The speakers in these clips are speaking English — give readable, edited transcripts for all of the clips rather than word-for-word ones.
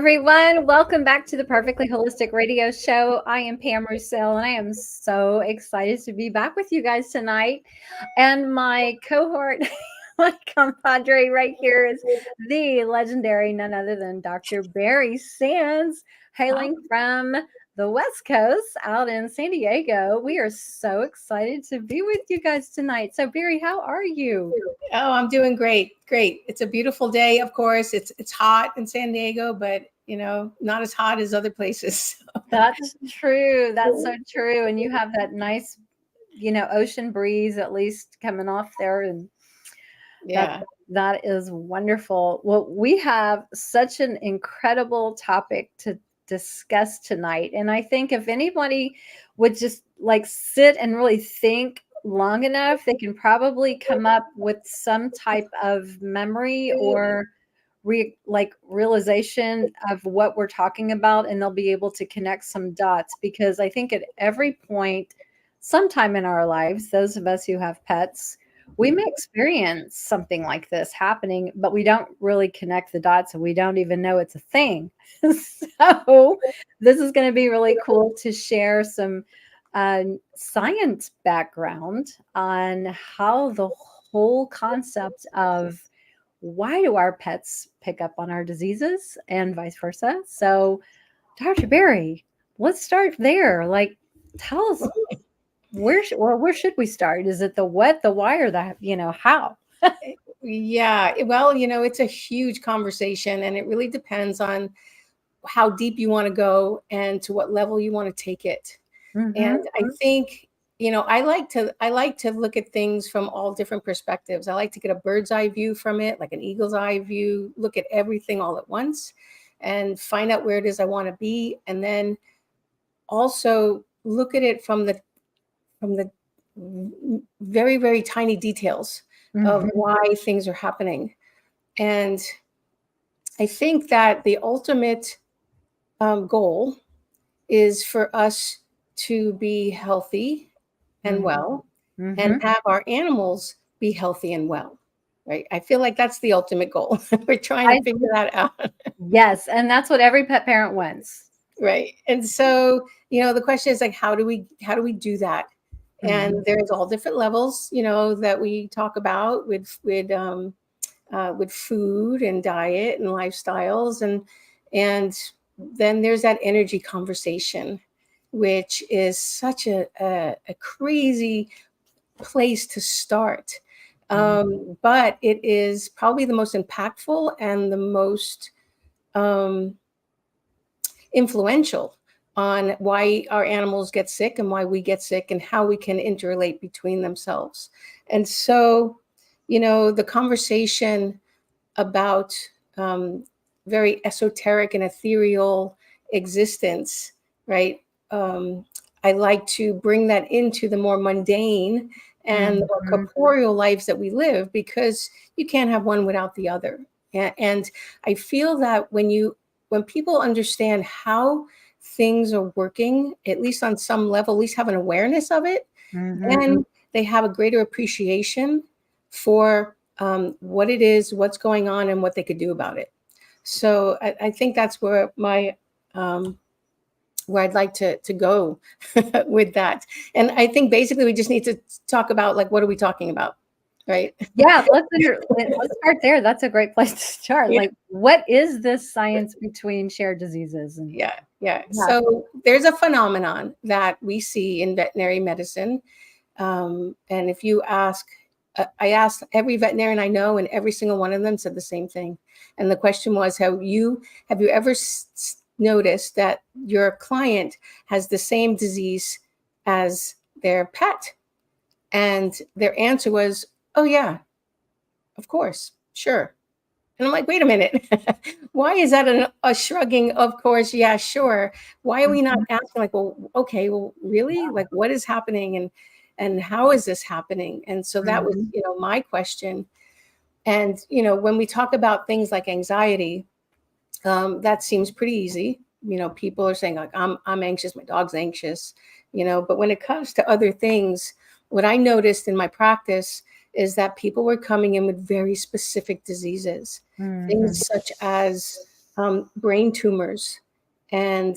everyone. Welcome back to the Perfectly Holistic Radio Show. I am Pam Roussell, and I am so excited to be back with you guys tonight. And my cohort, my compadre right here is the legendary, none other than Dr. Barrie Sands, hailing from the West Coast out in San Diego. We are so excited to be with you guys tonight. So, Barrie, how are you? Oh, I'm doing great. Great. It's a beautiful day, of course. It's hot in San Diego, but not as hot as other places. That's true. That's so true. And you have that nice, ocean breeze at least coming off there. And Yeah. that is wonderful. Well, we have such an incredible topic to discuss tonight. And I think if anybody would just like sit and really think long enough, they can probably come up with some type of memory or realization of what we're talking about, and they'll be able to connect some dots, because I think at every point sometime in our lives, those of us who have pets, we may experience something like this happening, but we don't really connect the dots and we don't even know it's a thing. So this is going to be really cool to share some science background on how the whole concept of why do our pets pick up on our diseases and vice versa. So, Dr. Barrie, let's start there. Like, tell us where should we start? Is it the what, the why, or the how? Yeah. Well, it's a huge conversation, and it really depends on how deep you want to go and to what level you want to take it. And I think I like to look at things from all different perspectives. I like to get a bird's eye view from it, like an eagle's eye view, look at everything all at once and find out where it is I want to be. And then also look at it from the very, very tiny details of why things are happening. And I think that the ultimate goal is for us to be healthy and well, and have our animals be healthy and well, right? I feel like that's the ultimate goal. We're trying to figure that out. Yes, and that's what every pet parent wants. Right. And so, the question is like, how do we do that? And there's all different levels, that we talk about with food and diet and lifestyles, and then there's that energy conversation, which is such a crazy place to start. But it is probably the most impactful and the most influential on why our animals get sick and why we get sick and how we can interrelate between themselves. And so, the conversation about very esoteric and ethereal existence, right? I like to bring that into the more mundane and more corporeal lives that we live, because you can't have one without the other. And I feel that when people understand how things are working, at least on some level, at least have an awareness of it, then they have a greater appreciation for what it is, what's going on, and what they could do about it. So I think that's where where I'd like to go with that. And I think basically we just need to talk about, like, what are we talking about, right? Yeah, let's start there. That's a great place to start. Yeah. Like, what is this science between shared diseases? And Yeah. So there's a phenomenon that we see in veterinary medicine. And if you ask, I asked every veterinarian I know, and every single one of them said the same thing. And the question was, have you ever noticed that your client has the same disease as their pet? And their answer was, oh yeah, of course, sure. And I'm like, wait a minute. Why is that a shrugging? Of course, yeah, sure. Why are we not asking, like, well, okay, well, really? Like, what is happening, and how is this happening? And so that was, my question. And, when we talk about things like anxiety, that seems pretty easy. People are saying, like, I'm anxious, my dog's anxious, but when it comes to other things, what I noticed in my practice is that people were coming in with very specific diseases, things such as brain tumors and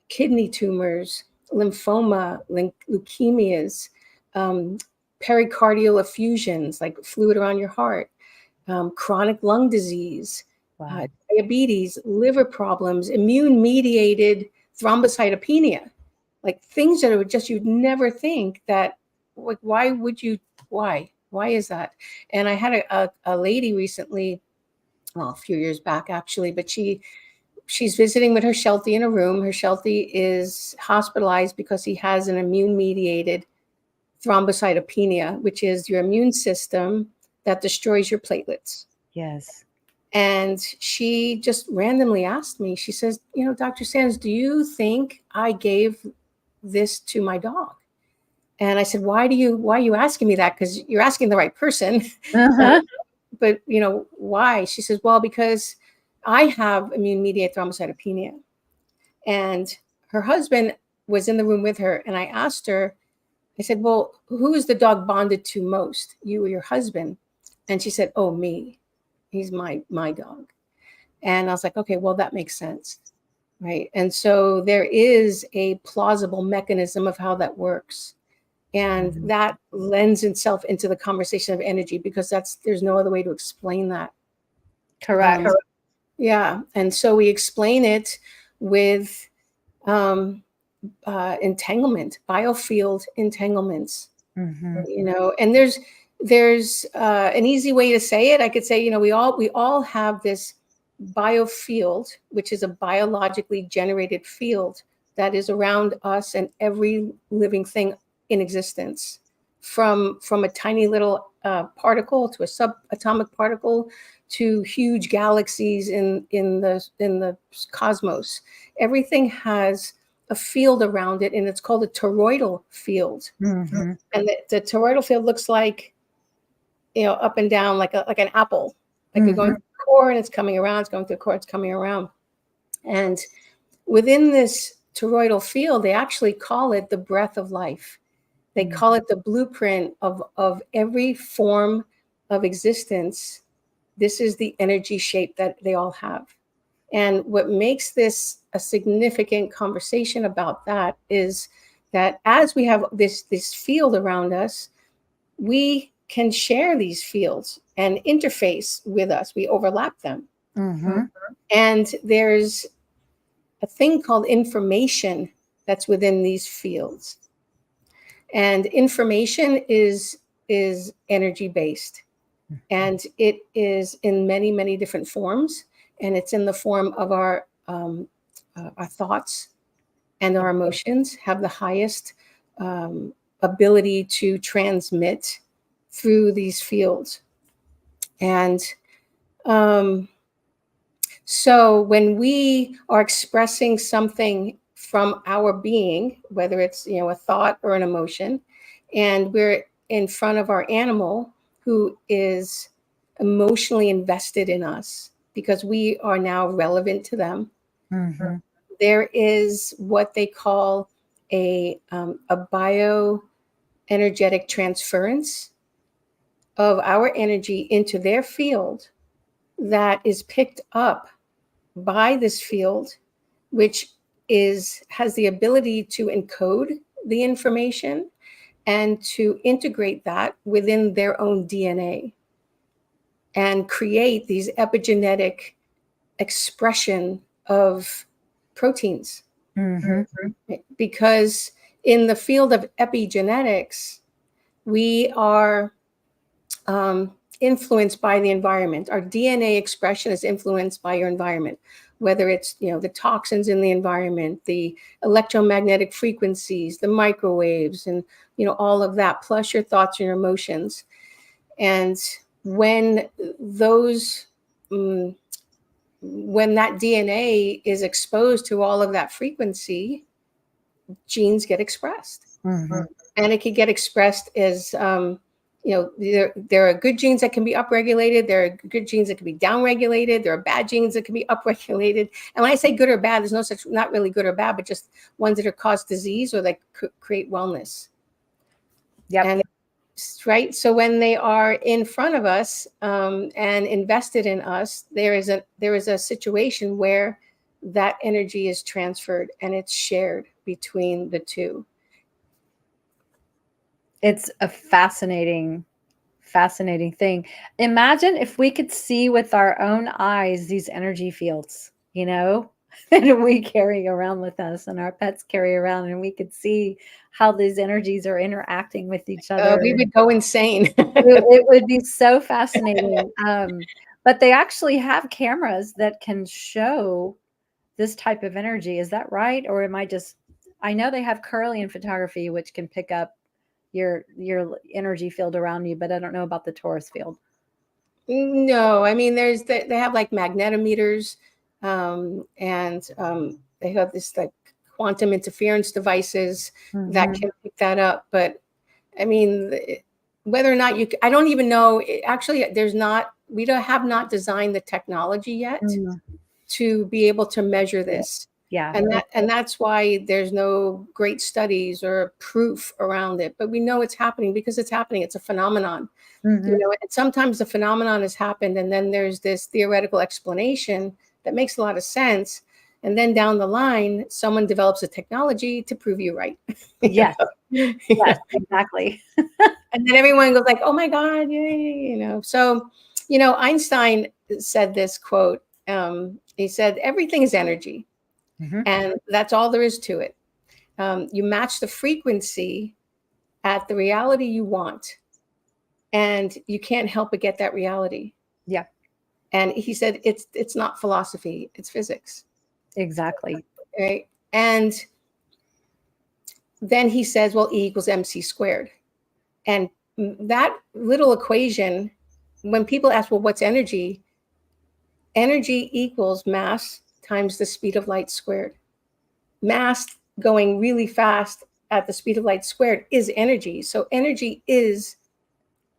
kidney tumors, lymphoma, leukemias, pericardial effusions, like fluid around your heart, chronic lung disease, Wow. diabetes, liver problems, immune-mediated thrombocytopenia, like things that are just you'd never think that, like, why would you, why is that? And I had a lady recently, well, a few years back actually, but she's visiting with her Sheltie in a room. Her Sheltie is hospitalized because he has an immune-mediated thrombocytopenia, which is your immune system that destroys your platelets. Yes. And she just randomly asked me, she says, Dr. Sands, do you think I gave this to my dog? And I said, why are you asking me that? Because you're asking the right person. Uh-huh. But why? She says, well, because I have immune-mediated thrombocytopenia. And her husband was in the room with her. And I asked her, I said, well, who is the dog bonded to most, you or your husband? And she said, oh, me. He's my dog. And I was like, okay, well, that makes sense. Right. And so there is a plausible mechanism of how that works. And that lends itself into the conversation of energy, because there's no other way to explain that. Correct. Yeah. And so we explain it with entanglement, biofield entanglements. And there's an easy way to say it. I could say, we all have this biofield, which is a biologically generated field that is around us and every living thing in existence, from a tiny little particle to a subatomic particle to huge galaxies in the cosmos. Everything has a field around it, and it's called a toroidal field. And the toroidal field looks like, up and down, like an apple, like you're going through the core and it's coming around, it's going through the core, it's coming around. And within this toroidal field, they actually call it the breath of life. They call it the blueprint of every form of existence. This is the energy shape that they all have. And what makes this a significant conversation about that is that as we have this field around us, we can share these fields and interface with us. We overlap them. And there's a thing called information that's within these fields. And information is energy based. And it is in many, many different forms. And it's in the form of our thoughts and our emotions have the highest ability to transmit through these fields. And so when we are expressing something from our being, whether it's a thought or an emotion, and we're in front of our animal who is emotionally invested in us because we are now relevant to them, there is what they call a bioenergetic transference of our energy into their field that is picked up by this field, which has the ability to encode the information and to integrate that within their own DNA and create these epigenetic expression of proteins. Because in the field of epigenetics, we are influenced by the environment. Our DNA expression is influenced by your environment, whether it's the toxins in the environment, the electromagnetic frequencies, the microwaves, and all of that, plus your thoughts and your emotions. And when that DNA is exposed to all of that frequency, genes get expressed. And it can get expressed as there are good genes that can be upregulated. There are good genes that can be downregulated. There are bad genes that can be upregulated. And when I say good or bad, there's no such, not really good or bad, but just ones that are cause disease or that create wellness. And right? So when they are in front of us and invested in us, there is a situation where that energy is transferred and it's shared between the two. It's a fascinating thing. Imagine if we could see with our own eyes these energy fields, that we carry around with us and our pets carry around, and we could see how these energies are interacting with each other. We would go insane. It would be so fascinating. But they actually have cameras that can show this type of energy. Is that right? Or am I know they have Kirlian photography, which can pick up your energy field around you, but I don't know about the torus field. No, I mean, they have like magnetometers, and they have this like quantum interference devices that can pick that up. But I mean, whether or not I don't even know. Actually, we have not designed the technology yet to be able to measure this. Yeah. And that's why there's no great studies or proof around it. But we know it's happening because it's happening. It's a phenomenon. And sometimes the phenomenon has happened, and then there's this theoretical explanation that makes a lot of sense. And then down the line, someone develops a technology to prove you right. Yes. Yes, exactly. And then everyone goes like, oh my God, yay, So, Einstein said this quote. He said, everything is energy. And that's all there is to it. You match the frequency at the reality you want, and you can't help but get that reality. Yeah. And he said, it's not philosophy, it's physics. Exactly. Right. And then he says, well, E equals MC squared. And that little equation, when people ask, well, what's energy? Energy equals mass times the speed of light squared. Mass going really fast at the speed of light squared is energy. So energy is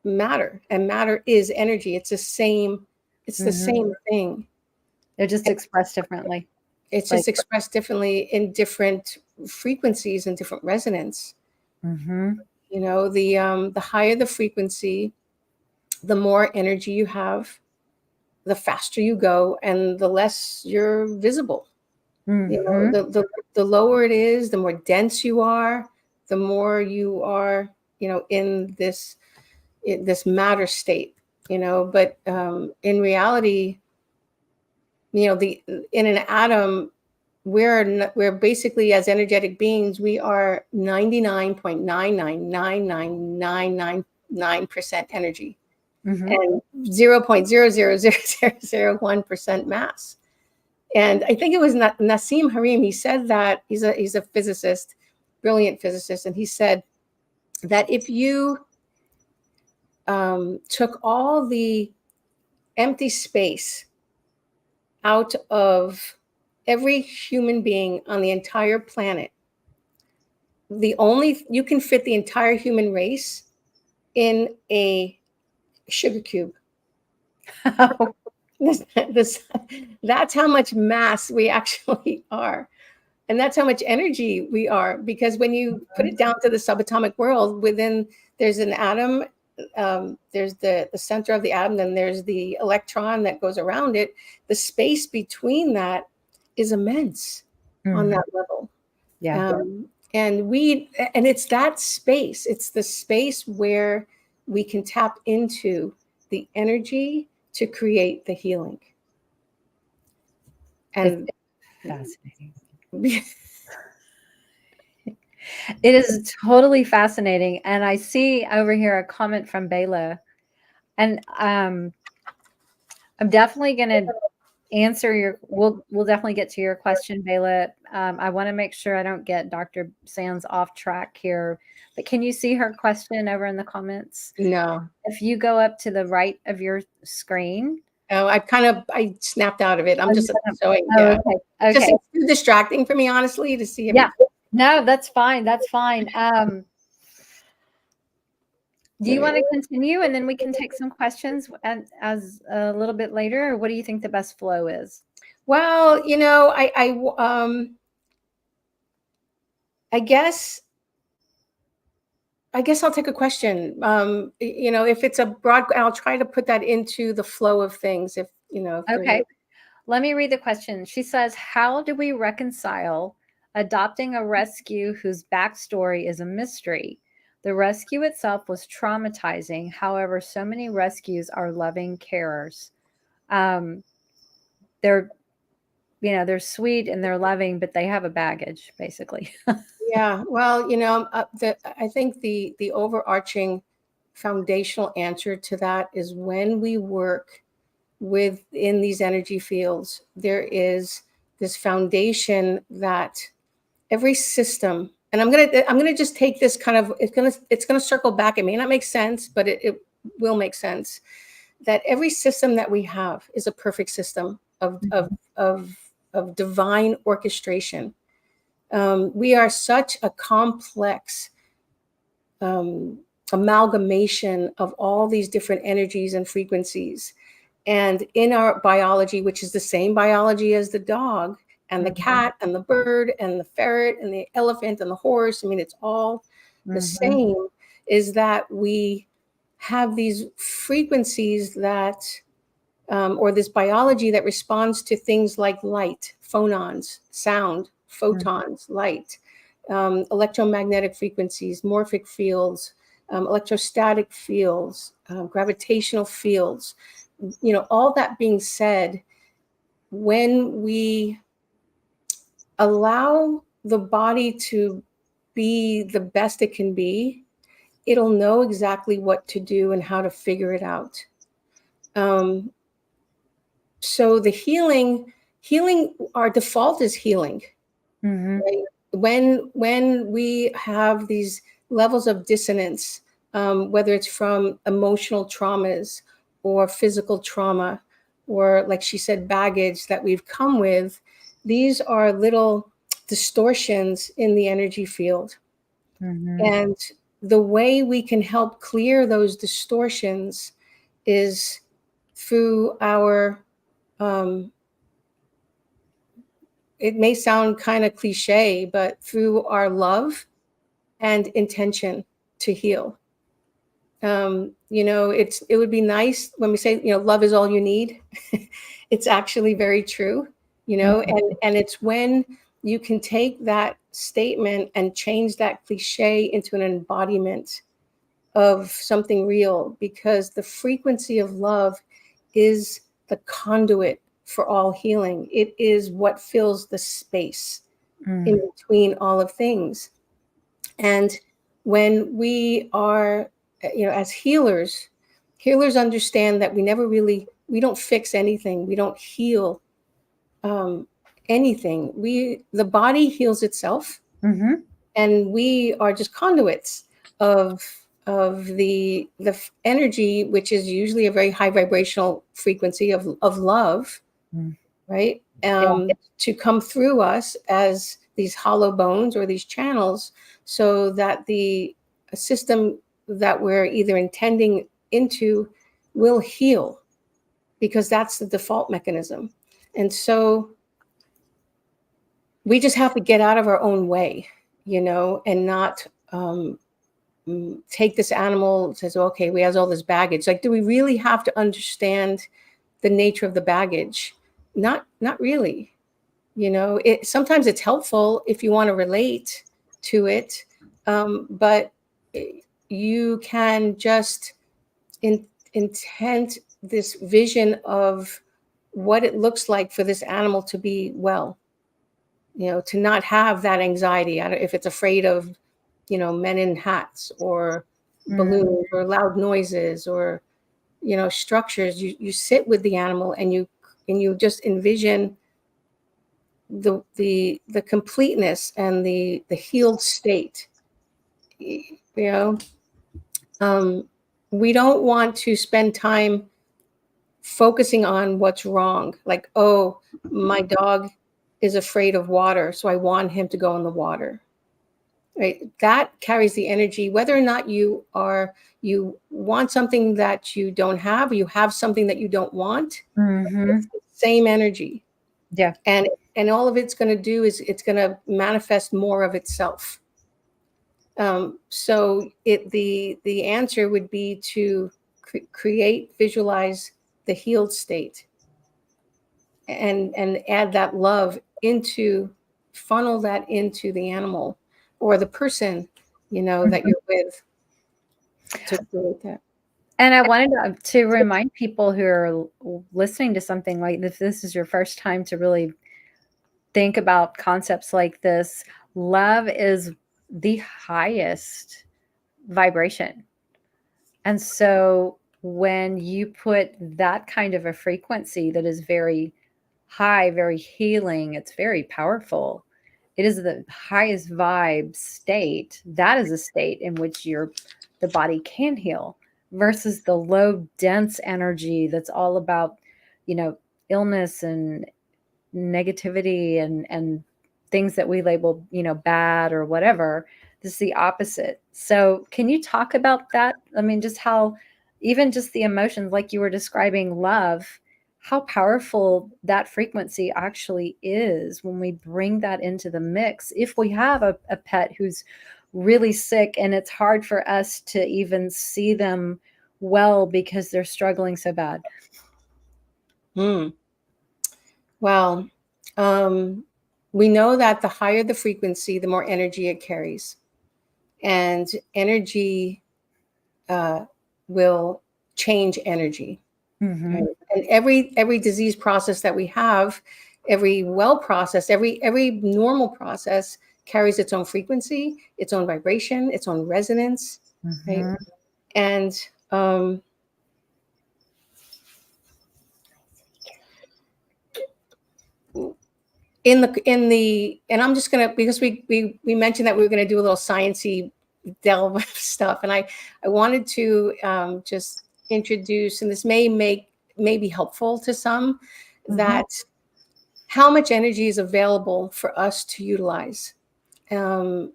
matter, and matter is energy. It's the same thing. They're just expressed differently. It's just expressed differently in different frequencies and different resonance. The higher the frequency, the more energy you have, the faster you go, and the less you're visible. The lower it is, the more dense you are, the more you are, in this matter state. But in reality, in an atom, we're basically, as energetic beings, we are 99.9999999% energy, and 0.0000001% mass. And I think it was Nassim Harim. He said that he's a physicist, brilliant physicist, and he said that if you took all the empty space out of every human being on the entire planet, you can fit the entire human race in a sugar cube. That's how much mass we actually are. And that's how much energy we are, because when you put it down to the subatomic world, there's an atom, there's the center of the atom, then there's the electron that goes around it. The space between that is immense on that level. Yeah. And it's that space. It's the space where we can tap into the energy to create the healing. And fascinating. It is totally fascinating. And I see over here a comment from Bela, and I'm definitely going to answer we'll definitely get to your question, Bela. I want to make sure I don't get Dr. Sands off track here, but can you see her question over in the comments? No. If you go up to the right of your screen. Oh, I snapped out of it. I'm just showing. Yeah. Okay. Just it's too distracting for me, honestly, to see. Yeah. No, that's fine. That's fine. Do you want to continue, and then we can take some questions as a little bit later, or what do you think the best flow is? Well, I guess I guess I'll take a question. If it's a broad, I'll try to put that into the flow of things. If there's Okay. Let me read the question. She says, how do we reconcile adopting a rescue whose backstory is a mystery? The rescue itself was traumatizing. However, so many rescues are loving carers. Um, they're, they're sweet and they're loving, but they have a baggage, basically. Yeah, well, I think the overarching foundational answer to that is when we work within these energy fields, there is this foundation that every system, and I'm gonna just take this kind of, it's gonna circle back. It may not make sense, but it will make sense that every system that we have is a perfect system of divine orchestration. We are such a complex amalgamation of all these different energies and frequencies. And in our biology, which is the same biology as the dog and the cat and the bird and the ferret and the elephant and the horse, I mean, it's all the same, is that we have these frequencies that, or this biology that responds to things like light, phonons, sound, photons, light, electromagnetic frequencies, morphic fields, electrostatic fields, gravitational fields. All that being said, when we allow the body to be the best it can be, it'll know exactly what to do and how to figure it out. So the healing, our default is healing. Right? When we have these levels of dissonance, whether it's from emotional traumas or physical trauma, or like she said, baggage that we've come with, these are little distortions in the energy field. And the way we can help clear those distortions is through our, it may sound kind of cliche, but through our love and intention to heal. It would be nice when we say, love is all you need. It's actually very true, and it's when you can take that statement and change that cliche into an embodiment of something real, because the frequency of love is the conduit for all healing. It is what fills the space in between all of things. And when we are, as healers understand that we don't fix anything. We don't heal anything. The body heals itself, and we are just conduits of the energy, which is usually a very high vibrational frequency of love, right? To come through us as these hollow bones or these channels, so that the system that we're either intending into will heal, because that's the default mechanism. And so we just have to get out of our own way, and not take this animal, says, okay, we has all this baggage. Like, do we really have to understand the nature of the baggage? Not really. Sometimes it's helpful if you want to relate to it, but you can just intent this vision of what it looks like for this animal to be well, to not have that anxiety. If it's afraid of, men in hats or balloons or loud noises or, structures, you sit with the animal and you just envision the completeness and the healed state. We don't want to spend time focusing on what's wrong, like, oh, my dog is afraid of water, so I want him to go in the water. Right? That carries the energy, whether or not you want something that you don't have, or you have something that you don't want. It's the same energy. Yeah. And all of it's going to do is it's going to manifest more of itself. So the answer would be to create, visualize the healed state, and add that love into, funnel that into the animal or the person, that Mhm. you're with, to create that. And I wanted to remind people who are listening to something like this, if this is your first time to really think about concepts like this, love is the highest vibration. And so when you put that kind of a frequency that is very high, very healing, it's very powerful. It is the highest vibe state. That is a state in which the body can heal versus the low dense energy that's all about, you know, illness and negativity and things that we label, bad or whatever. This is the opposite. So can you talk about that? I mean, just how, even just the emotions, like you were describing love, how powerful that frequency actually is when we bring that into the mix. If we have a pet who's really sick and it's hard for us to even see them well because they're struggling so bad. Hmm. Well, we know that the higher the frequency, the more energy it carries, and energy will change energy. Mm-hmm. Right? And every disease process that we have, every well process, every normal process carries its own frequency, its own vibration, its own resonance, right? Mm-hmm. And and I'm just gonna, because we mentioned that we were gonna do a little sciencey delve stuff, and I wanted to just introduce, and this may be helpful to some, Mm-hmm. that how much energy is available for us to utilize. And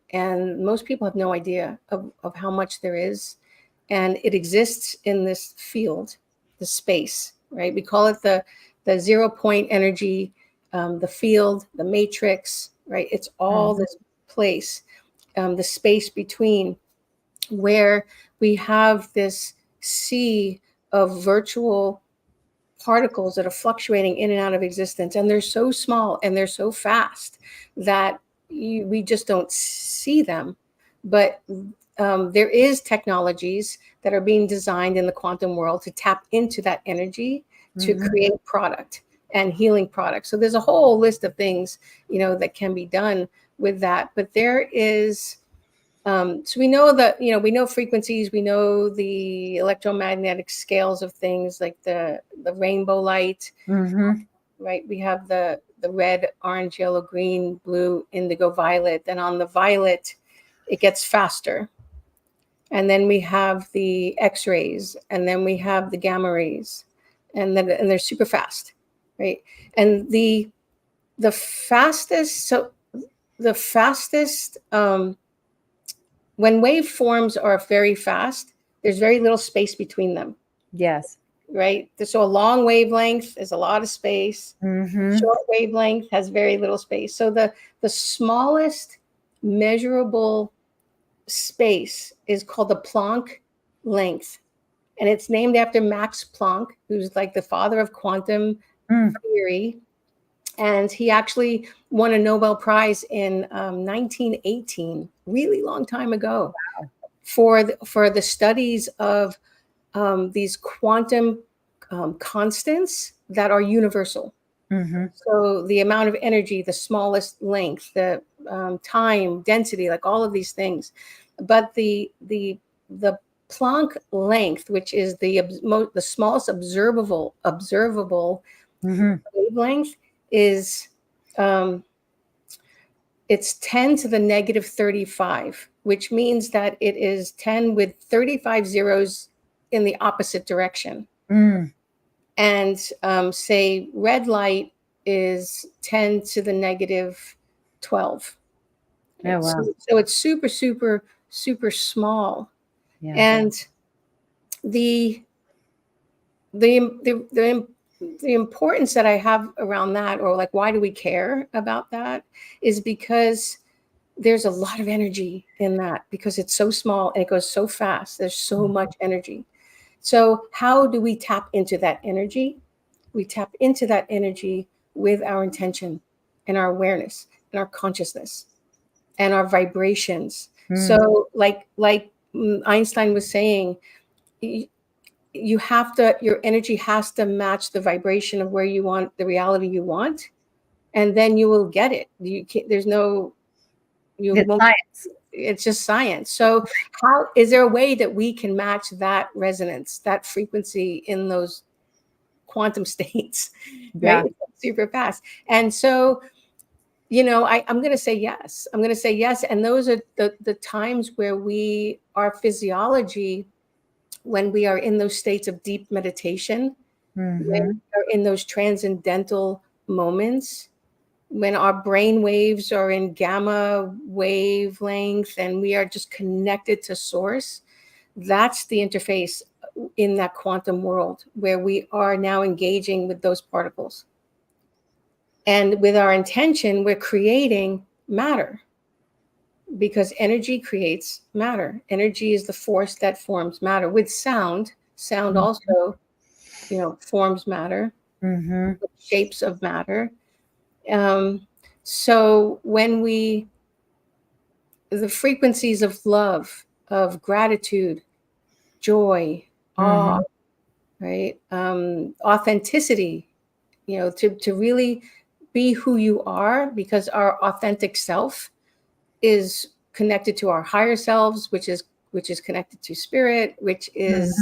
most people have no idea of how much there is. And it exists in this field, the space, right? We call it the 0 point energy, the field, the matrix, right? It's all Mm-hmm. this place, the space between, where we have this sea of virtual particles that are fluctuating in and out of existence, and they're so small and they're so fast that we just don't see them. But there is technologies that are being designed in the quantum world to tap into that energy to Mm-hmm. create product and healing products. So there's a whole list of things, that can be done with that. But there is, so we know that, we know frequencies, we know the electromagnetic scales of things, like the rainbow light, Mm-hmm. right? We have the red, orange, yellow, green, blue, indigo, violet. And on the violet, it gets faster. And then we have the X-rays, and then we have the gamma rays, and they're super fast, right? And the fastest, so the fastest, when waveforms are very fast, there's very little space between them, Yes. right? So a long wavelength is a lot of space. Mm-hmm. Short wavelength has very little space. So the smallest measurable space is called the Planck length. And it's named after Max Planck, who's like the father of quantum Mm. theory. And he actually won a Nobel Prize in 1918, really long time ago, for the studies of these quantum constants that are universal. Mm-hmm. So the amount of energy, the smallest length, the time, density, like all of these things. But the Planck length, which is the smallest observable Mm-hmm. wavelength, is um, it's 10 to the negative 35, which means that it is 10 with 35 zeros in the opposite direction. Mm. And say red light is 10 to the negative 12. Oh, Right? wow. So it's super, super, super small. Yeah. And the the the the, the importance that I have around that, or like why do we care about that, is because there's a lot of energy in that because it's so small and it goes so fast. There's so much energy. So how do we tap into that energy? We tap into that energy with our intention and our awareness and our consciousness and our vibrations. So like Einstein was saying, you have to, your energy has to match the vibration of where you want the reality you want, and then you will get it. You can't, there's no, you It's won't, science. it's just science. So how is there a way that we can match that resonance, that frequency in those quantum states, right? Yeah. Super fast. And so, you know, I'm going to say yes. I'm going to say yes. And those are the times where our physiology, when we are in those states of deep meditation, when we are in those transcendental moments, when our brain waves are in gamma wavelength and we are just connected to source, that's the interface in that quantum world where we are now engaging with those particles. And with our intention, we're creating matter, because energy creates matter. Energy is the force that forms matter. With sound, sound also, you know, forms matter, shapes of matter. So when the frequencies of love, of gratitude, joy, awe, right? Authenticity, you know, to really be who you are, because our authentic self is connected to our higher selves, which is connected to spirit, which is,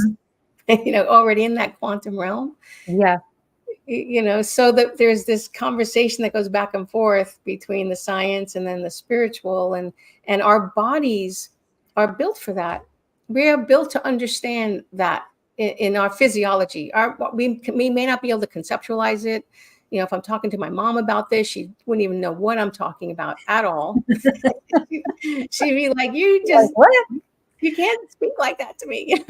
you know, already in that quantum realm. Yeah. You know, so that there's this conversation that goes back and forth between the science and then the spiritual, and our bodies are built for that. We are built to understand that in our physiology. We may not be able to conceptualize it. You know, if I'm talking to my mom about this, she wouldn't even know what I'm talking about at all. She'd be like, "You just Like, what? You can't speak like that to me."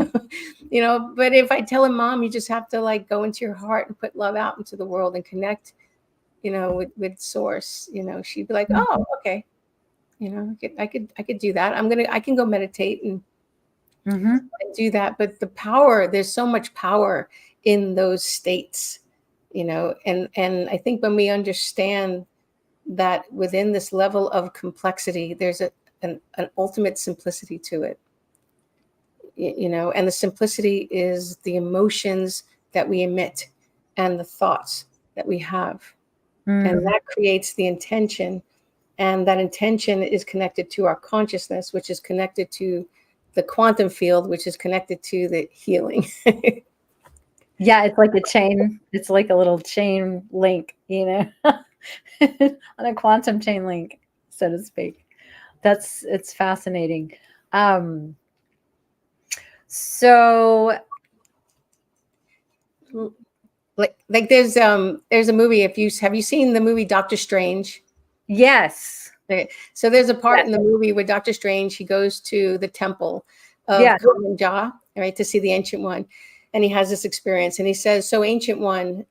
You know, but if I tell him, "Mom, you just have to like go into your heart and put love out into the world and connect, you know, with source," you know, she'd be like, "Oh, okay." You know, I could do that. I can go meditate and do that. But the power, there's so much power in those states, you know, and I think when we understand that within this level of complexity, there's an ultimate simplicity to it. You know, and the simplicity is the emotions that we emit and the thoughts that we have, and that creates the intention, and that intention is connected to our consciousness, which is connected to the quantum field, which is connected to the healing. Yeah, it's like a chain. It's like a little chain link, you know, on a quantum chain link, so to speak. It's fascinating. Um, so Like there's a movie, if you have you seen the movie Doctor Strange? yes, Okay. So there's a part yes, in the movie where Doctor Strange, he goes to the temple of yeah. Kamenja, right, to see the Ancient One. And he has this experience. And he says, "So Ancient One,"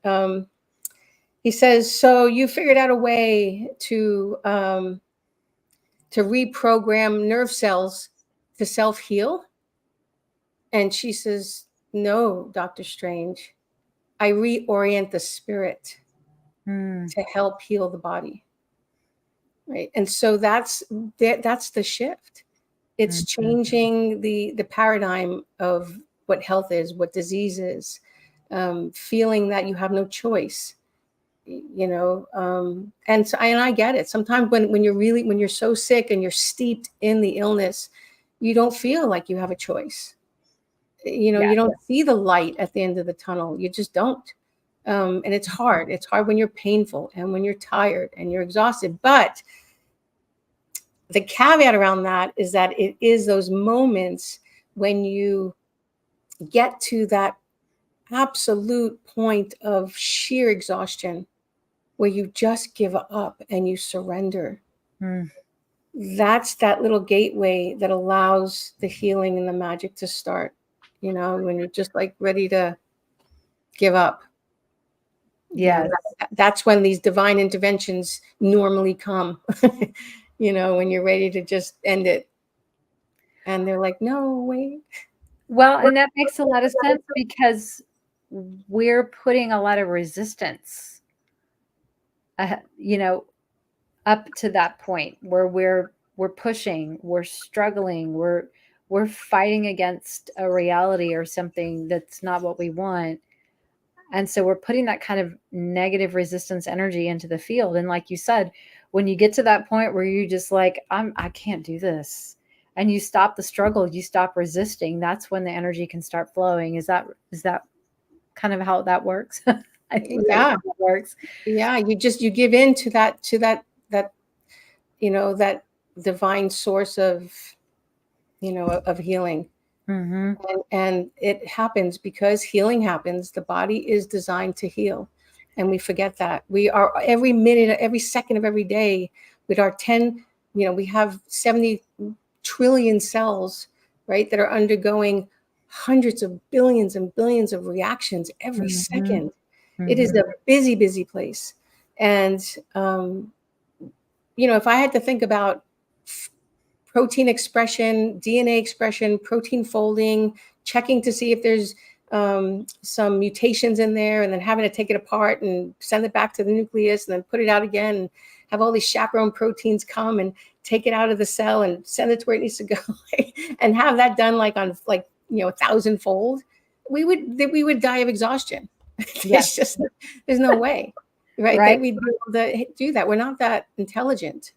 he says, "So you figured out a way to reprogram nerve cells to self-heal?" And she says, "No, Doctor Strange. I reorient the spirit to help heal the body." Right. And so that's the shift. It's changing the paradigm of what health is, what disease is, feeling that you have no choice, you know. And I get it. Sometimes when you're so sick and you're steeped in the illness, you don't feel like you have a choice. You know, Yeah. you don't see the light at the end of the tunnel. You just don't. And it's hard. It's hard when you're painful and when you're tired and you're exhausted. But the caveat around that is that it is those moments when you get to that absolute point of sheer exhaustion where you just give up and you surrender. That's that little gateway that allows the healing and the magic to start, you know, when you're just like ready to give up. You know, Yes. that's when these divine interventions normally come. when you're ready to just end it. And they're like, no, wait. Well, and that makes a lot of sense because we're putting a lot of resistance, you know, up to that point where we're pushing, we're struggling, we're fighting against a reality or something that's not what we want. And so we're putting that kind of negative resistance energy into the field. And like you said, when you get to that point where you just like, I can't do this. And you stop the struggle, you stop resisting, that's when the energy can start flowing. Is that kind of how that works? I think that's Yeah. how it works. Yeah. You give in to that, that divine source of, of healing. Mm-hmm. And it happens because healing happens. The body is designed to heal. And we forget that. We are every minute, every second of every day with our 10, we have 70 trillion cells, right, that are undergoing hundreds of billions and billions of reactions every Mm-hmm. second. It is Mm-hmm. a busy, busy place. And, if I had to think about protein expression, DNA expression, protein folding, checking to see if there's some mutations in there, and then having to take it apart and send it back to the nucleus and then put it out again, and have all these chaperone proteins come and take it out of the cell and send it to where it needs to go, and have that done like on 1,000-fold. We would die of exhaustion. Yeah. There's no way, right, Right. that we'd be able to do that. We're not that intelligent,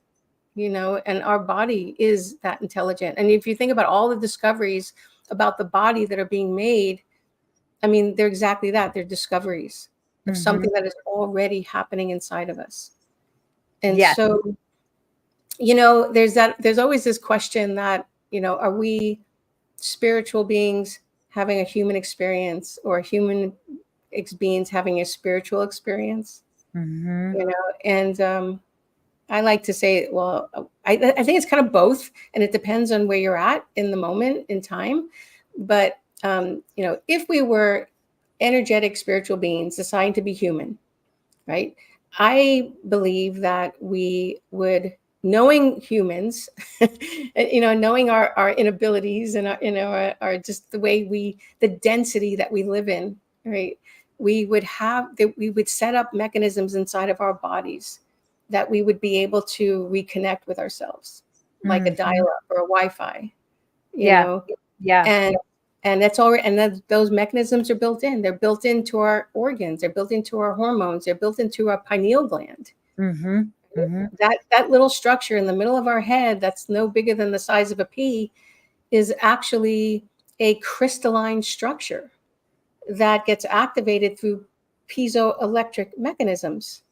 and our body is that intelligent. And if you think about all the discoveries about the body that are being made, I mean, they're exactly that. They're discoveries of Mm-hmm. something that is already happening inside of us. And Yes. so, there's always this question that, are we spiritual beings having a human experience, or human beings having a spiritual experience? Mm-hmm. And I like to say, well, I think it's kind of both, and it depends on where you're at in the moment in time. But if we were energetic spiritual beings designed to be human, right? I believe that we would, knowing humans, knowing our inabilities and our just the way the density that we live in, right? We would set up mechanisms inside of our bodies that we would be able to reconnect with ourselves, like a Mm-hmm. dial-up or a Wi-Fi, you Yeah. know, Yeah. and that's already, and then those mechanisms are built in. They're built into our organs. They're built into our hormones. They're built into our pineal gland. Mm-hmm. Mm-hmm. That little structure in the middle of our head, that's no bigger than the size of a pea, is actually a crystalline structure that gets activated through piezoelectric mechanisms.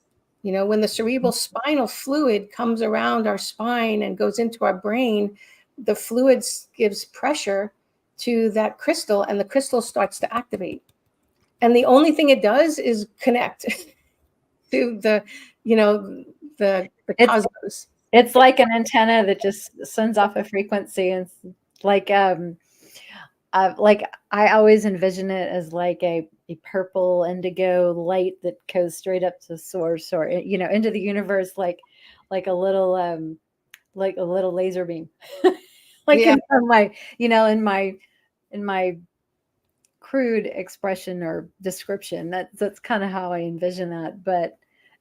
When the cerebral spinal fluid comes around our spine and goes into our brain, the fluid gives pressure to that crystal, and the crystal starts to activate. And the only thing it does is connect to the It's cosmos. it's like an antenna that just sends off a frequency, and it's like I always envision it as like a purple indigo light that goes straight up to source, or into the universe, like a little like a little laser beam. Like Yeah, in my in my crude expression or description. That's kind of how I envision that. But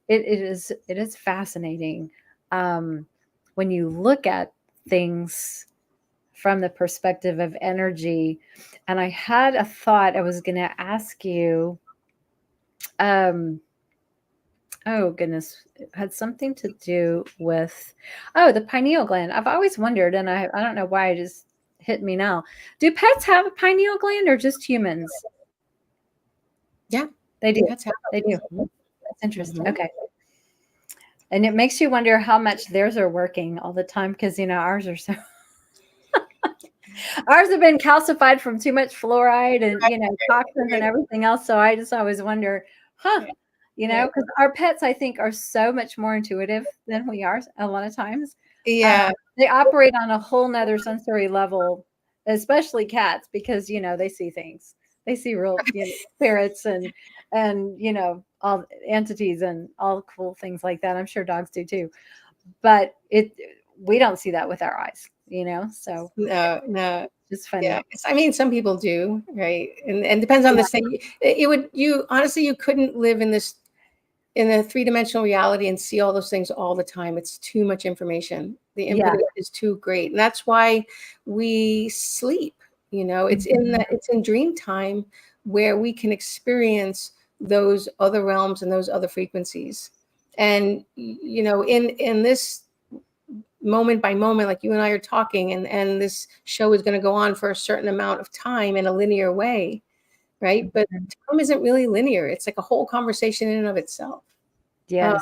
it is fascinating when you look at things from the perspective of energy. And I had a thought I was going to ask you. Um, oh goodness, it had something to do with the pineal gland. I've always wondered, and I don't know why it just hit me now. Do pets have a pineal gland or just humans? yeah. They do. That's They do. happening. That's interesting. Mhm. Okay. And it makes you wonder how much theirs are working all the time because ours are so ours have been calcified from too much fluoride and toxins and everything else. So I just always wonder, huh? Right. Because our pets, I think, are so much more intuitive than we are a lot of times. Yeah. They operate on a whole nother sensory level, especially cats, because they see things. They see real spirits and all entities and all cool things like that. I'm sure dogs do too. But we don't see that with our eyes, so No, no. it's funny. Yeah, I mean, some people do, right? And depends on the thing. You honestly, you couldn't live in a three-dimensional reality and see all those things all the time. It's too much information. The Yeah. input is too great. And that's why we sleep. Mhm. It's in dream time where we can experience those other realms and those other frequencies. And in this moment by moment, like you and I are talking, and this show is going to go on for a certain amount of time in a linear way, right? But Mhm. time isn't really linear. It's like a whole conversation in and of itself. Uh, Yes.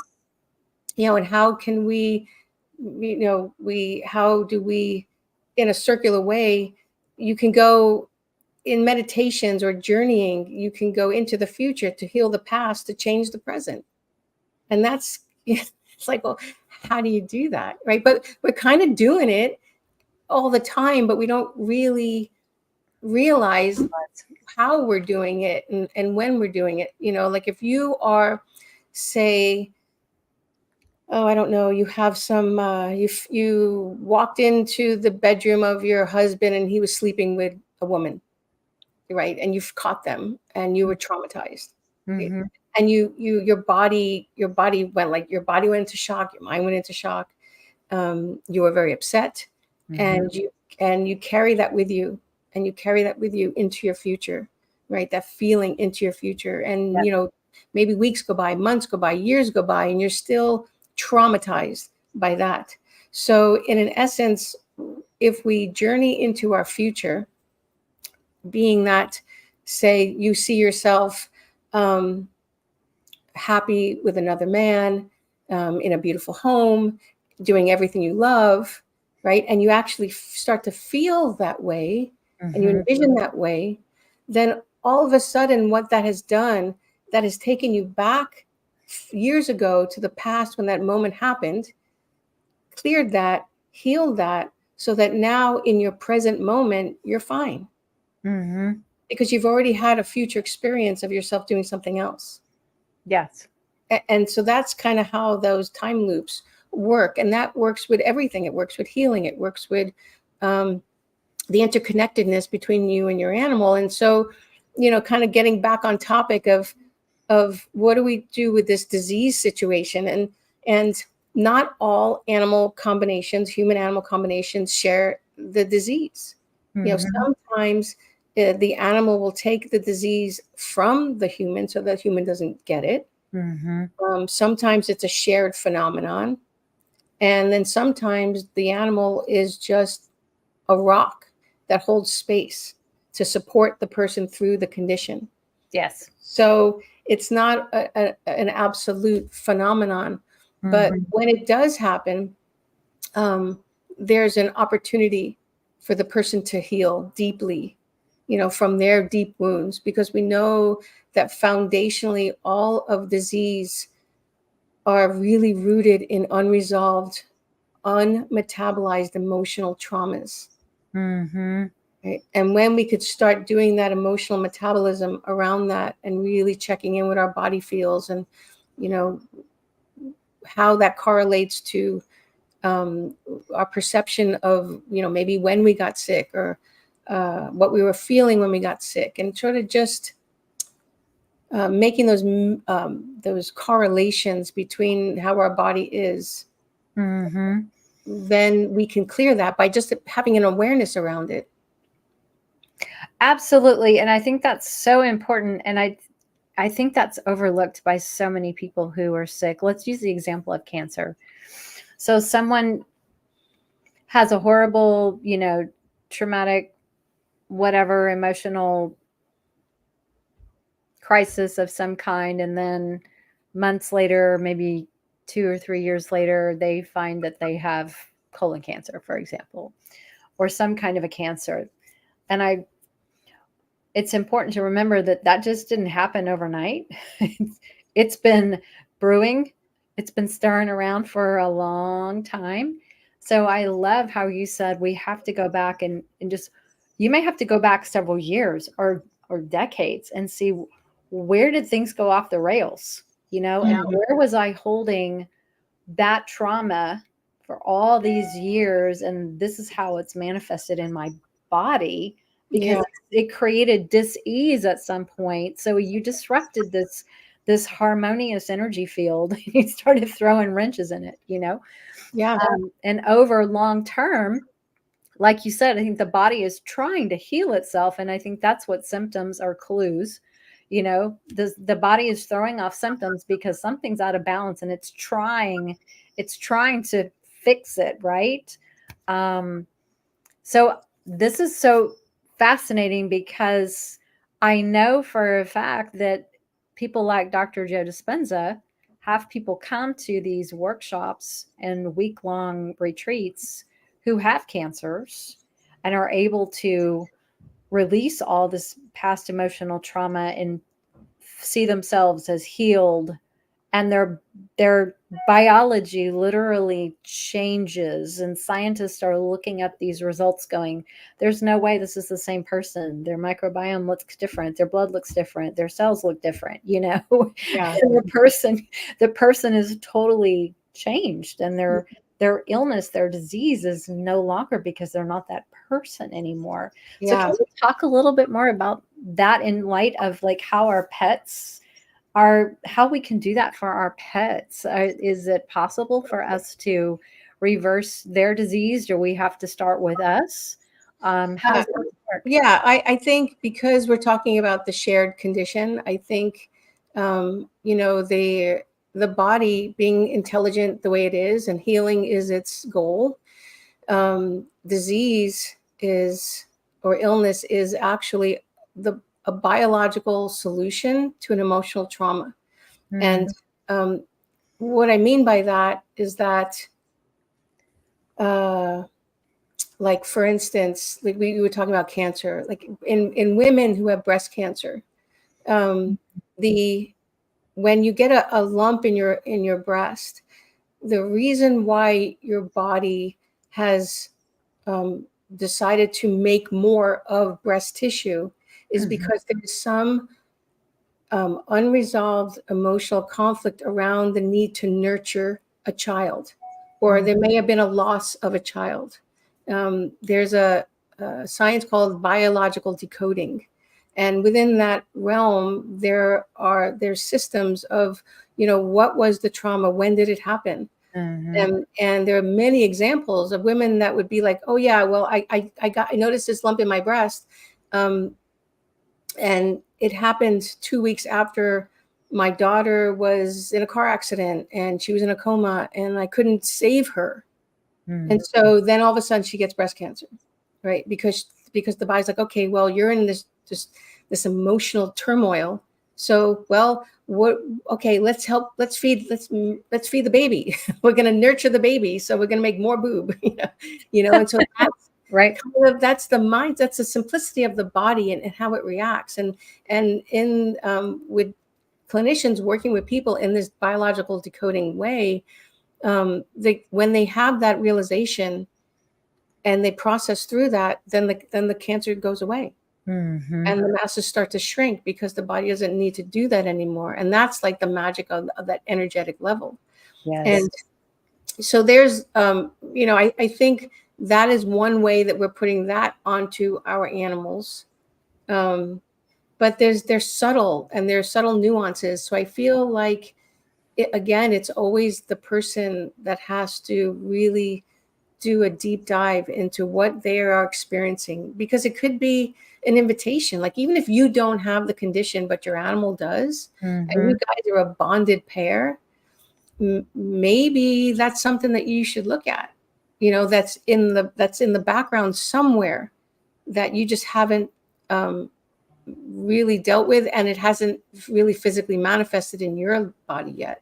and how can how do we, in a circular way, you can go in meditations or journeying, you can go into the future to heal the past, to change the present. And that's, it's like, well, how do you do that? Right. But we're kind of doing it all the time, but we don't really realize how we're doing it and when we're doing it. Like if you are, say, oh, I don't know, you have some, you walked into the bedroom of your husband and he was sleeping with a woman, right? And you've caught them and you were traumatized. Right? Mhm. And your body went into shock, your mind went into shock. You were very upset, Mhm. and you carry that with you, and you carry that with you into your future, right? That feeling into your future. And Yep. maybe weeks go by, months go by, years go by, and you're still traumatized by that. So in an essence, if we journey into our future, being that, say, you see yourself um, happy with another man, in a beautiful home, doing everything you love, right? And you actually start to feel that way and you Mhm. envision that way, then all of a sudden, what that has done, that has taken you back years ago to the past when that moment happened, cleared that, healed that, so that now in your present moment, you're fine Mhm. because you've already had a future experience of yourself doing something else. Yes. And so that's kind of how those time loops work, and that works with everything. It works with healing, it works with um, the interconnectedness between you and your animal. And so, kind of getting back on topic of what do we do with this disease situation, and not all animal combinations, human animal combinations, share the disease. Mhm. Sometimes the animal will take the disease from the human so that human doesn't get it. Mhm. Sometimes it's a shared phenomenon. And then sometimes the animal is just a rock that holds space to support the person through the condition. Yes. So it's not an absolute phenomenon. But Mhm. when it does happen, um, there's an opportunity for the person to heal deeply, from their deep wounds, because we know that foundationally all of disease are really rooted in unresolved, unmetabolized emotional traumas. Mhm. Right? And when we could start doing that emotional metabolism around that and really checking in with our body feels, and you know how that correlates to um, our perception of maybe when we got sick, or what we were feeling when we got sick, and sort of just making those correlations between how our body is, Mhm. then we can clear that by just having an awareness around it. Absolutely, and I think that's so important, and I think that's overlooked by so many people who are sick. Let's use the example of cancer. So someone has a horrible, traumatic, whatever emotional crisis of some kind, and then months later, maybe 2 or 3 years later, they find that they have colon cancer, for example, or some kind of a cancer. And it's important to remember that that just didn't happen overnight. It's been brewing, it's been stirring around for a long time. So I love how you said we have to go back and just, you may have to go back several years or decades and see where did things go off the rails, and Mhm. where was I holding that trauma for all these years, and this is how it's manifested in my body because Yeah. it created dis-ease at some point. So you disrupted this harmonious energy field. You started throwing wrenches in it, you know. Yeah. And over long term, like you said, I think the body is trying to heal itself, and I think that's what symptoms are clues. You know, the body is throwing off symptoms because something's out of balance, and it's trying to fix it, right? Um, so this is so fascinating because I know for a fact that people like Dr. Joe Dispenza have people come to these workshops and week-long retreats who have cancers and are able to release all this past emotional trauma and see themselves as healed, and their biology literally changes, and scientists are looking at these results going, there's no way this is the same person. Their microbiome looks different, their blood looks different, their cells look different, you know. Yeah. And the person is totally changed, and their illness, their disease is no longer because they're not that person anymore. So Yeah. can we talk a little bit more about that in light of like how our pets are, how we can do that for our pets? Is it possible for us to reverse their disease, or we have to start with us? How Uh, does that work? yeah. I think because we're talking about the shared condition, I think, the body being intelligent the way it is and healing is its goal. Disease is, or illness is actually a biological solution to an emotional trauma. And Mm, um, what I mean by that is that, uh, like for instance, like we were talking about cancer, like in women who have breast cancer, the when you get a lump in your breast, the reason why your body has um, decided to make more of breast tissue is mhm, because there is some unresolved emotional conflict around the need to nurture a child, or mm, there may have been a loss of a child. There's a science called biological decoding, and within that realm, there's systems of, what was the trauma, when did it happen, mhm, and there are many examples of women that would be like, oh yeah, well, I noticed this lump in my breast. Um, and it happened 2 weeks after my daughter was in a car accident and she was in a coma and I couldn't save her. And mm, so then all of a sudden she gets breast cancer, right? Because the body's like, okay, well, you're in this emotional turmoil. So, well, what? Okay, let's feed the baby. We're going to nurture the baby, so we're going to make more boob, And so right. that's the mind, that's the simplicity of the body and how it reacts. And in with clinicians working with people in this biological decoding way, when they have that realization and they process through that, then the cancer goes away Mhm, and the masses start to shrink because the body doesn't need to do that anymore. And that's like the magic of that energetic level. yes. And so there's I think that is one way that we're putting that onto our animals. But there's subtle, and there's subtle nuances, so I feel like again, it's always the person that has to really do a deep dive into what they are experiencing, because it could be an invitation, like even if you don't have the condition but your animal does, and you Mhm, guys are a bonded pair, maybe that's something that you should look at, that's in the background somewhere that you just haven't um, really dealt with, and it hasn't really physically manifested in your body yet,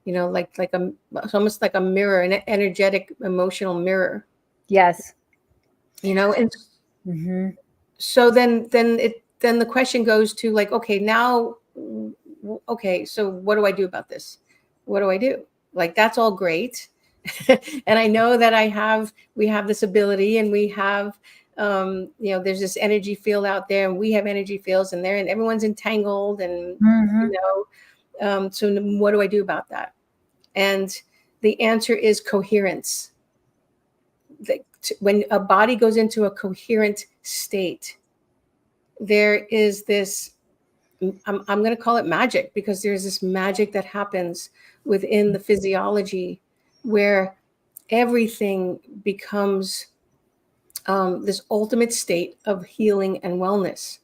it's almost like a mirror, an energetic emotional mirror, yes. and Mhm, so then the question goes to, like, okay, now, okay, so what do I do about this? What do I do? Like, that's all great. And I know that we have this ability, and we have, there's this energy field out there, and we have energy fields, and everyone's entangled, and mhm, so what do I do about that? And The answer is coherence. When a body goes into a coherent state, there is this, I'm going to call it magic, because there's this magic that happens within the physiology where everything becomes this ultimate state of healing and wellness.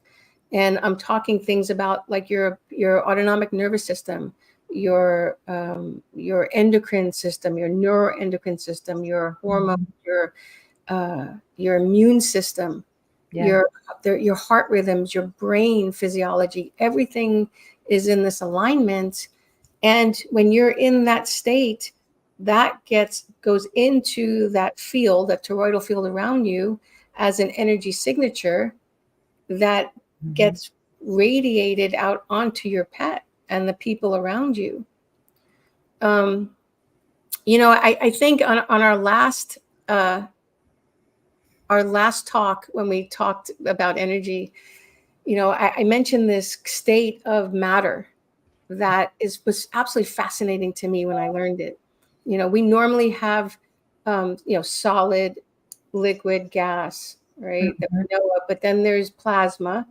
And I'm talking things about like your autonomic nervous system, your endocrine system, your neuroendocrine system, your hormone, your immune system, Yeah. your heart rhythms, your brain physiology. Everything is in this alignment. And when you're in that state, that goes into that field, that toroidal field around you, as an energy signature that gets radiated out onto your pet and the people around you. I think on our last talk, when we talked about energy, I mentioned this state of matter that was absolutely fascinating to me when I learned it. We normally have, solid, liquid, gas, right? That we know of, but then there's plasma,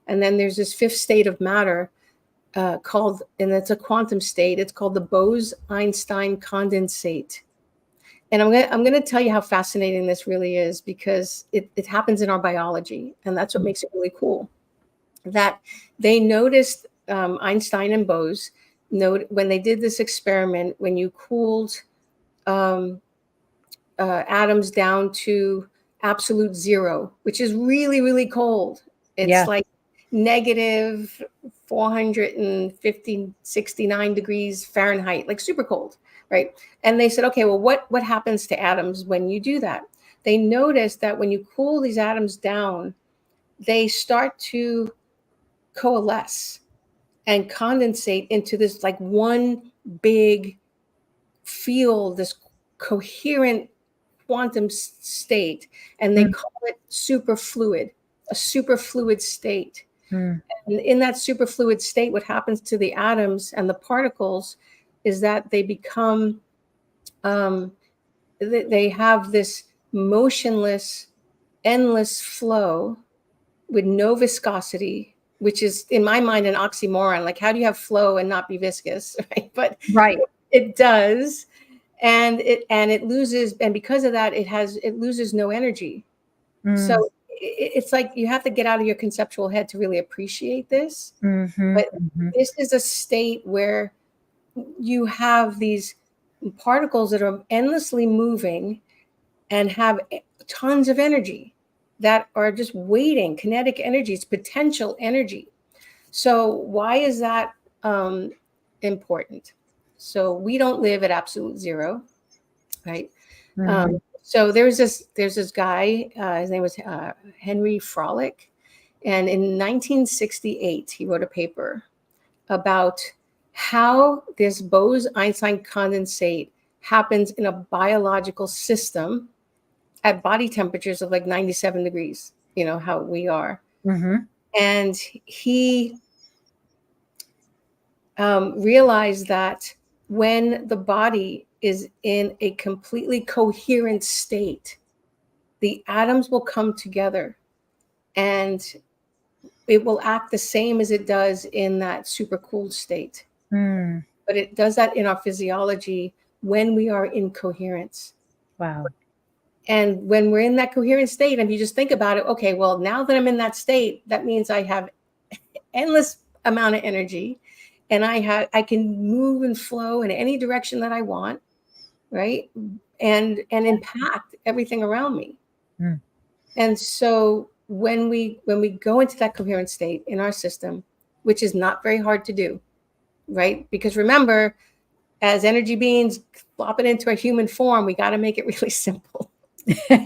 and then there's this fifth state of matter called, and it's a quantum state. It's called the Bose-Einstein condensate. And I'm gonna tell you how fascinating this really is, because it happens in our biology, and that's what makes it really cool. That they noticed, Einstein and Bose when they did this experiment, when you cooled atoms down to absolute zero, which is really, really cold. It's like negative 450, 69 degrees Fahrenheit, like super cold, right? And they said, okay, well, what happens to atoms when you do that? They noticed that when you cool these atoms down, they start to coalesce and condensate into this like one big field, this coherent quantum state, and they call it superfluid, a superfluid state. And in that superfluid state, what happens to the atoms and the particles is that they become, they have this motionless, endless flow with no viscosity, which is in my mind an oxymoron. Like, how do you have flow and not be viscous, right? But it does. And it loses, and because of that, it loses no energy. So it's like you have to get out of your conceptual head to really appreciate this. But this is a state where you have these particles that are endlessly moving and have tons of energy that are just waiting, kinetic energy, it's potential energy. So why is that important? So we don't live at absolute zero, right? So there's this guy, his name was Henry Frolick, and in 1968 he wrote a paper about how this Bose-Einstein condensate happens in a biological system at body temperatures of like 97 degrees, how we are. And he realized that when the body is in a completely coherent state, the atoms will come together and it will act the same as it does in that super cooled state. But it does that in our physiology when we are in coherence. Wow. And when we're in that coherent state, and you just think about it, okay, well, now that I'm in that state, that means I have endless amount of energy, and I can move and flow in any direction that I want, right? And impact everything around me. And so when we go into that coherent state in our system, which is not very hard to do, right? Because remember, as energy beings flop it into a human form, we got to make it really simple. Right.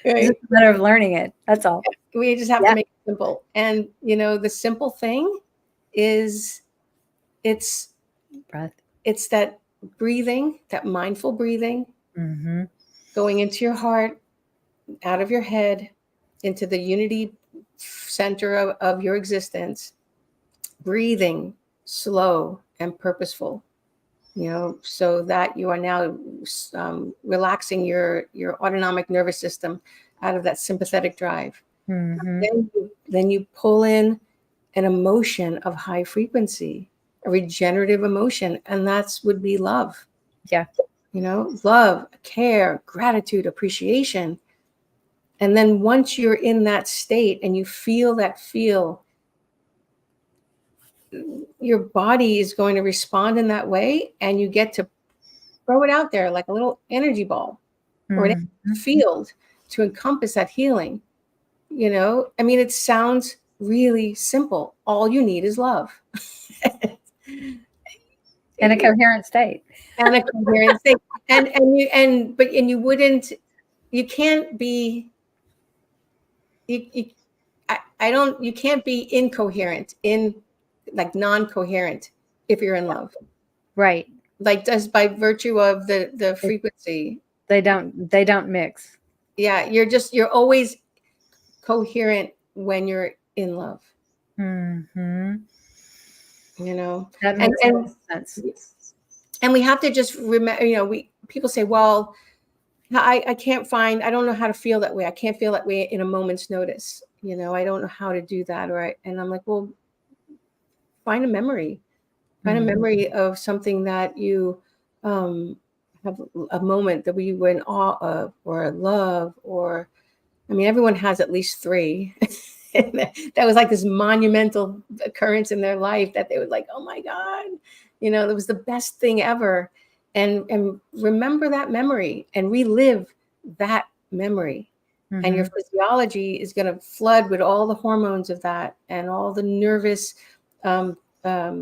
It's a matter of learning it. That's all. We just have to make it simple. And the simple thing is it's Breath. It's that breathing, that mindful breathing, going into your heart, out of your head, into the unity center of your existence, breathing slow and purposeful, so that you are now relaxing your autonomic nervous system out of that sympathetic drive. Mm-hmm. Then you pull in an emotion of high frequency, a regenerative emotion, and that's would be love. Yeah. Love, care, gratitude, appreciation. And then once you're in that state and you feel that your body is going to respond in that way, and you get to throw it out there like a little energy ball or an Mm-hmm. field to encompass that healing. I mean, it sounds really simple. All you need is love. In a coherent state. And a coherent state. And you can't be, you can't be incoherent, like non-coherent if you're in love. Right. Like just by virtue of the frequency. They don't mix. Yeah, you're always coherent when you're in love. Mm-hmm. And That makes sense. and we have to just remember, people say, well, I can't find, I don't know how to feel that way. I can't feel that way in a moment's notice. I don't know how to do that. And I'm like, well, find a memory. Find a memory of something that you have, a moment that we were in awe of, or love, or, I mean, everyone has at least 3. That was like this monumental occurrence in their life that they would like, oh my God, it was the best thing ever. And remember that memory and relive that memory. Mm-hmm. And your physiology is going to flood with all the hormones of that, and all the nervous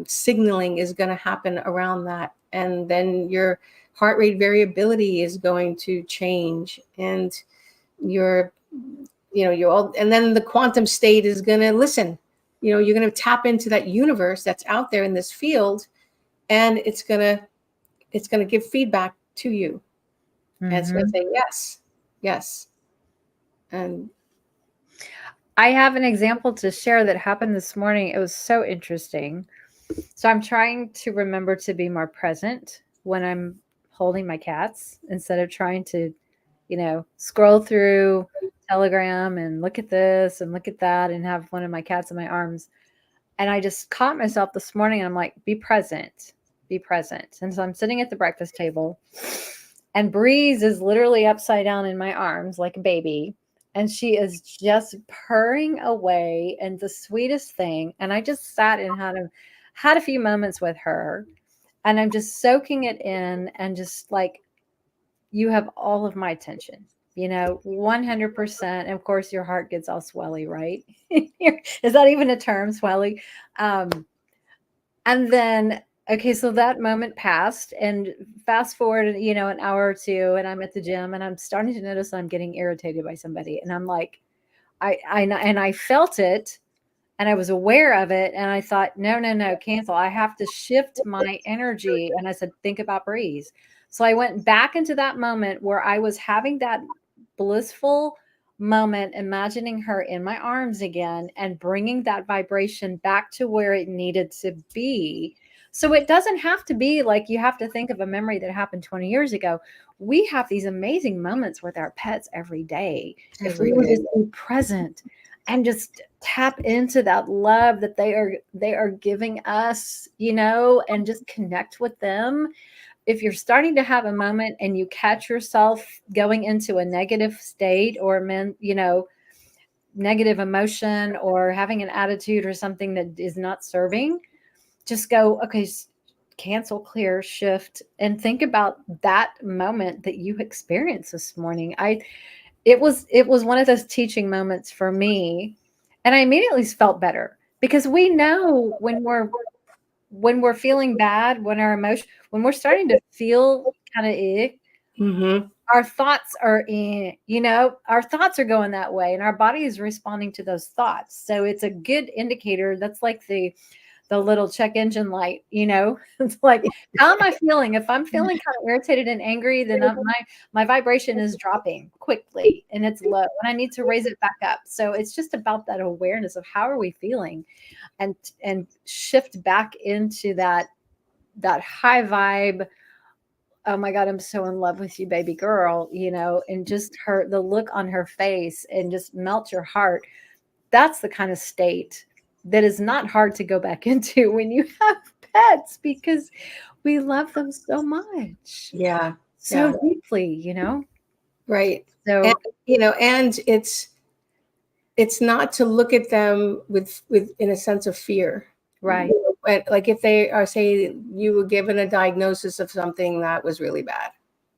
signaling is going to happen around that. And then your heart rate variability is going to change, and and then the quantum state is going to listen. You're going to tap into that universe that's out there in this field, and it's going to give feedback to you. And it's going to say yes, yes. And I have an example to share that happened this morning. It was so interesting. So I'm trying to remember to be more present when I'm holding my cats, instead of trying to, scroll through Telegram and look at this and look at that and have one of my cats in my arms. And I just caught myself this morning, and I'm like, be present, be present. And so I'm sitting at the breakfast table, and Breeze is literally upside down in my arms like a baby. And she is just purring away, and the sweetest thing. And I just sat and had a few moments with her, and I'm just soaking it in, and just like, you have all of my attention, 100%. And of course, your heart gets all swelly, right? Is that even a term, swelly? And then, okay, so that moment passed, and fast forward, an hour or two, and I'm at the gym, and I'm starting to notice I'm getting irritated by somebody. And I'm like, I felt it, and I was aware of it. And I thought, no, cancel. I have to shift my energy. And I said, think about Breeze. So I went back into that moment where I was having that blissful moment, imagining her in my arms again, and bringing that vibration back to where it needed to be. So it doesn't have to be like you have to think of a memory that happened 20 years ago. We have these amazing moments with our pets every day. If we would just be present and just tap into that love that they are giving us, and just connect with them. If you're starting to have a moment and you catch yourself going into a negative state, or negative emotion, or having an attitude or something that is not serving, just go, okay, cancel, clear, shift, and think about that moment that you experienced this morning. It was one of those teaching moments for me, and I immediately felt better, because we know when we're feeling bad, when we're starting to feel kind of our thoughts are our thoughts are going that way, and our body is responding to those thoughts. So it's a good indicator. That's like the little check engine light, it's like, how am I feeling? If I'm feeling kind of irritated and angry, then my vibration is dropping quickly, and it's low, and I need to raise it back up. So it's just about that awareness of how are we feeling, and shift back into that that high vibe, oh my God, I'm so in love with you, baby girl, and just the look on her face and just melt your heart. That's the kind of state that is not hard to go back into when you have pets, because we love them so much, Yeah. so Yeah. deeply. Right. And, So, and it's not to look at them with in a sense of fear. right. Like if they are, say, you were given a diagnosis of something that was really bad,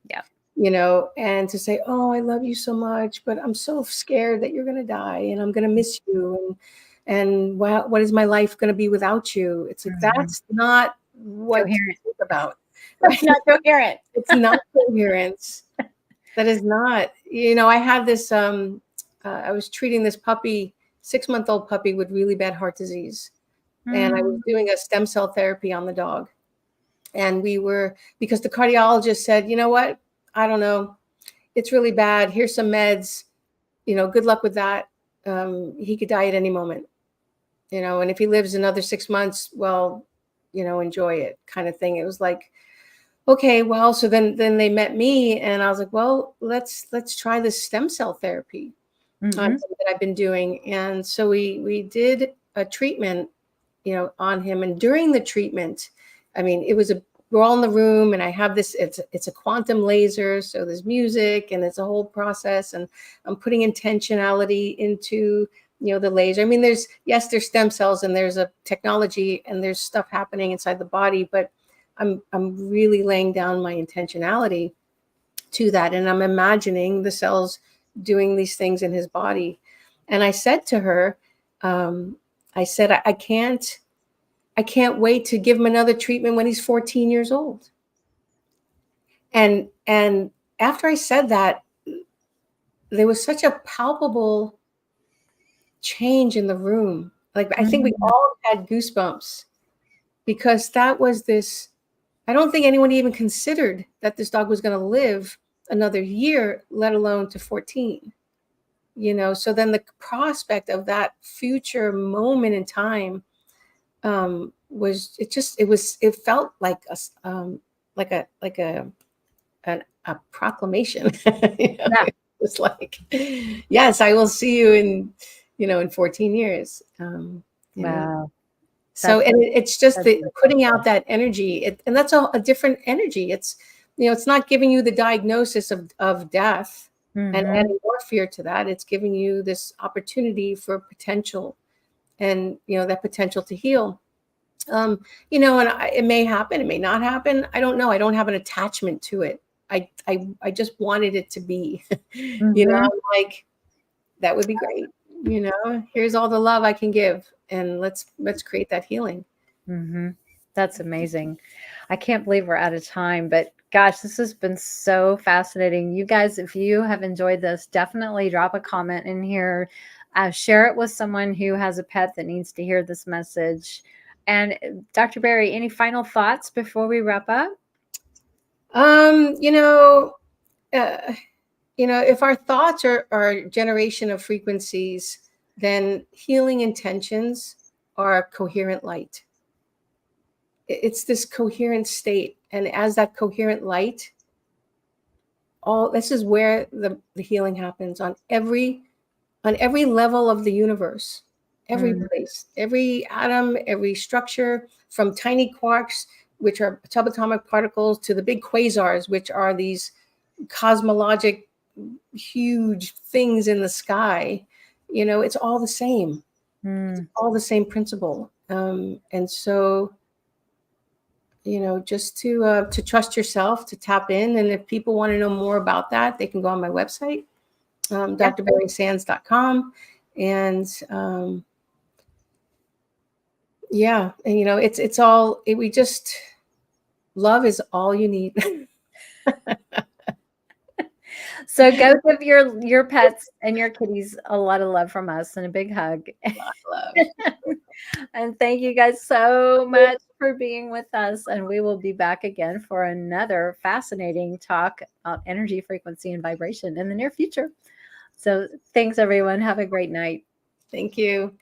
Yeah. and to say, oh, I love you so much, but I'm so scared that you're going to die and I'm going to miss you. And wow, what is my life going to be without you? It's like, Mhm. that's not what to Coherent. think about, That's right? not coherent. It's not coherence. That is not, I had this, I was treating this puppy, 6-month-old puppy with really bad heart disease. And I was Mm. doing a stem cell therapy on the dog. And because the cardiologist said, you know what? I don't know. It's really bad. Here's some meds. Good luck with that. He could die at any moment, and if he lives another 6 months, well, enjoy it, kind of thing. It was like, okay, well, so then they met me and I was like, well, let's try this stem cell therapy Mhm. that I've been doing. And so we did a treatment, on him. And during the treatment, I mean, we're all in the room and I have this, it's a quantum laser. So there's music and it's a whole process, and I'm putting intentionality into, the laser. I mean, there's stem cells and there's a technology and there's stuff happening inside the body, but I'm really laying down my intentionality to that. And I'm imagining the cells doing these things in his body. And I said to her, I said, I can't wait to give him another treatment when he's 14 years old. And after I said that, there was such a palpable change in the room. Like, I think we Mhm. all had goosebumps, because that was this, I don't think anyone even considered that this dog was going to live another year, let alone to 14. So then the prospect of that future moment in time, it felt like a proclamation. Yeah. It was like, yes, I will see you in 14 years. Wow. So, That's and it's just that's the so putting powerful. out that energy, and that's a different energy. It's not giving you the diagnosis of death and Mhm. adding more fear to that. It's giving you this opportunity for potential, and that potential to heal. It may happen, it may not happen. I don't know. I don't have an attachment to it. I just wanted it to be. Mhm. I'm like, that would be great. Here's all the love I can give, and let's create that healing. Mhm. That's amazing. I can't believe we're out of time, but gosh, this has been so fascinating. You guys, if you have enjoyed this, definitely drop a comment in here. Share it with someone who has a pet that needs to hear this message. And Dr. Barrie, any final thoughts before we wrap up? Um, you know, uh, if our thoughts are generation of frequencies, then healing intentions are coherent light. It's this coherent state, and as that coherent light, all this is where the healing happens on every level of the universe, every Mm, place, every atom, every structure, from tiny quarks, which are subatomic particles, to the big quasars, which are these cosmologic huge things in the sky. It's all the same, mm, all the same principle. And so, just to trust yourself, to tap in. And if people want to know more about that, they can go on my website, yeah. drbarriesands.com. And yeah, and it's all we just, love is all you need. So go give your pets and your kitties a lot of love from us and a big hug. Love. And thank you guys so much for being with us. And we will be back again for another fascinating talk about energy, frequency, and vibration in the near future. So thanks, everyone. Have a great night. Thank you.